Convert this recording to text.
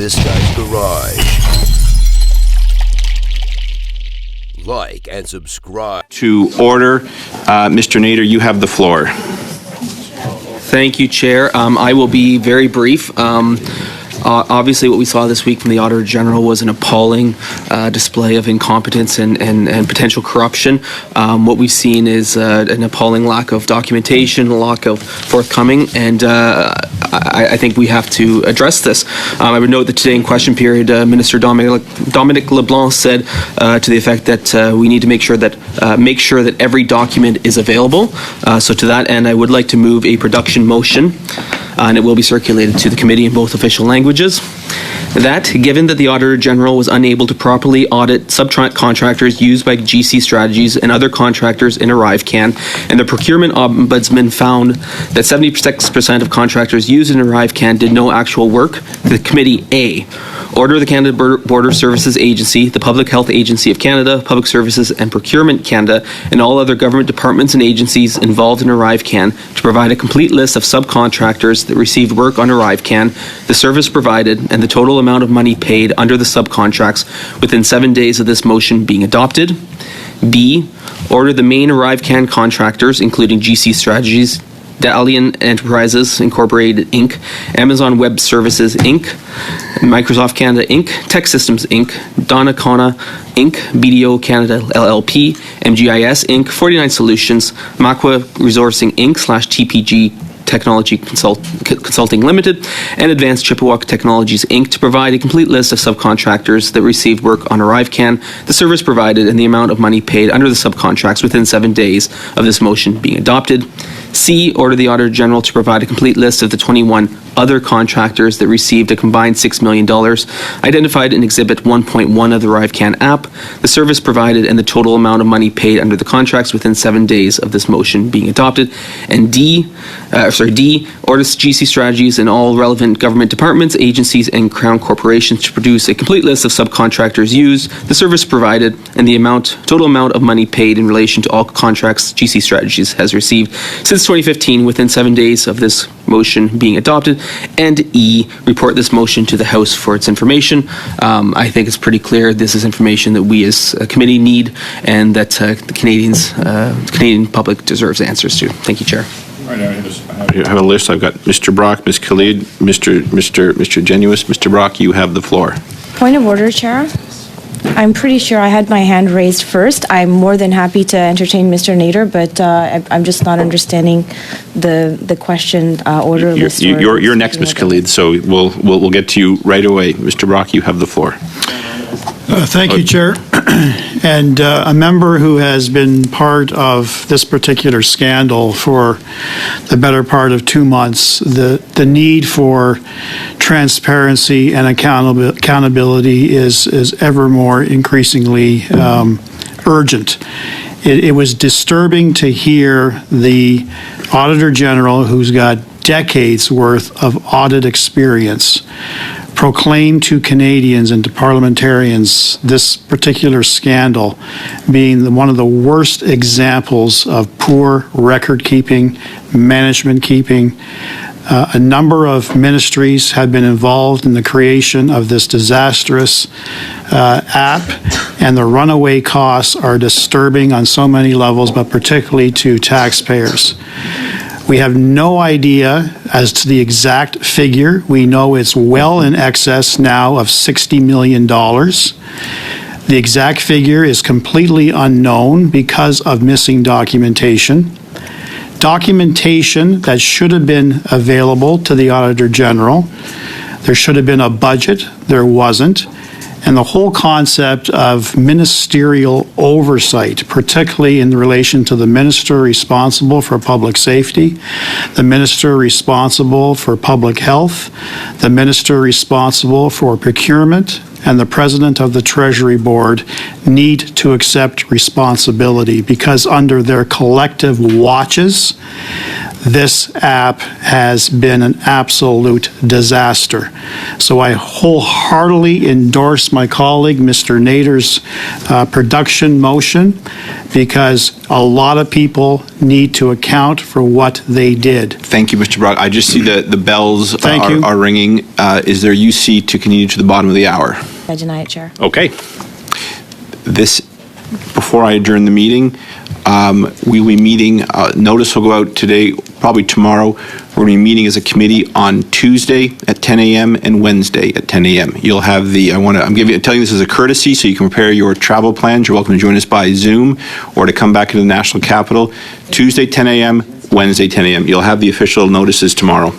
this guy's garage. Like and subscribe. To order, Mr. Nader, you have the floor. Thank you, Chair. I will be very brief. Obviously, what we saw this week from the Auditor General was an appalling display of incompetence and potential corruption. What we've seen is an appalling lack of documentation, a lack of forthcoming, and I think we have to address this. I would note that today in question period, Minister Dominic LeBlanc said to the effect that we need to make sure that every document is available. So to that end, I would like to move a production motion, and it will be circulated to the committee in both official languages. That, given that the Auditor General was unable to properly audit subcontractors used by GC Strategies and other contractors in ArriveCan, and the Procurement Ombudsman found that 76% of contractors used in ArriveCan did no actual work, the committee A, order the Canada Border Services Agency, the Public Health Agency of Canada, Public Services and Procurement Canada, and all other government departments and agencies involved in ArriveCan to provide a complete list of subcontractors that received work on ArriveCan, the service provided, and the total amount of money paid under the subcontracts within 7 days of this motion being adopted. B, order the main ArriveCan contractors, including GC Strategies, Dalian Enterprises Incorporated Inc., Amazon Web Services Inc., Microsoft Canada Inc., Tech Systems Inc., Donnacona Inc., BDO Canada LLP, MGIS Inc., 49 Solutions, Makwa Resourcing Inc. /TPG Technology Consulting Limited, and Advanced Chippewa Technologies Inc. to provide a complete list of subcontractors that received work on ArriveCan, the service provided, and the amount of money paid under the subcontracts within 7 days of this motion being adopted. C, order the Auditor General to provide a complete list of the 21 other contractors that received a combined $6 million identified in Exhibit 1.1 of the ArriveCan app, the service provided, and the total amount of money paid under the contracts within 7 days of this motion being adopted. And D, orders GC Strategies and all relevant government departments, agencies, and Crown corporations to produce a complete list of subcontractors used, the service provided, and the total amount of money paid in relation to all contracts GC Strategies has received since 2015 within 7 days of this motion being adopted. And E, report this motion to the House for its information. I think it's pretty clear this is information that we as a committee need and that the Canadian public deserves answers to. Thank you, Chair. All right, I have a list. I've got Mr. Brock, Ms. Khalid, Mr. Genuis. Mr. Brock, you have the floor. Point of order, Chair. I'm pretty sure I had my hand raised first. I'm more than happy to entertain Mr. Nader, but I'm just not understanding the question order list. You're next, Ms. Khalid, so we'll get to you right away. Mr. Brock, you have the floor. Thank you, Chair. And a member who has been part of this particular scandal for the better part of 2 months, the need for transparency and accountability is ever more increasingly urgent. It was disturbing to hear the Auditor General, who's got decades worth of audit experience, proclaim to Canadians and to parliamentarians this particular scandal being one of the worst examples of poor record keeping, management keeping. A number of ministries had been involved in the creation of this disastrous app, and the runaway costs are disturbing on so many levels, but particularly to taxpayers. We have no idea as to the exact figure. We know it's well in excess now of $60 million. The exact figure is completely unknown because of missing documentation. Documentation that should have been available to the Auditor General. There should have been a budget. There wasn't. And the whole concept of ministerial oversight, particularly in relation to the minister responsible for public safety, the minister responsible for public health, the minister responsible for procurement, and the president of the Treasury Board need to accept responsibility because under their collective watches, this app has been an absolute disaster. So I wholeheartedly endorse my colleague, Mr. Nader's production motion, because a lot of people need to account for what they did. Thank you, Mr. Brock. I just see the bells Thank you. are ringing. Is there UC to continue to the bottom of the hour? I deny it, Chair. Okay. Before I adjourn the meeting, we will be meeting, notice will go out today, probably tomorrow. We're going to be meeting as a committee on Tuesday at 10 a.m. and Wednesday at 10 a.m. You'll have I'm telling you this as a courtesy so you can prepare your travel plans. You're welcome to join us by Zoom or to come back into the National Capital. Tuesday, 10 a.m., Wednesday, 10 a.m. You'll have the official notices tomorrow.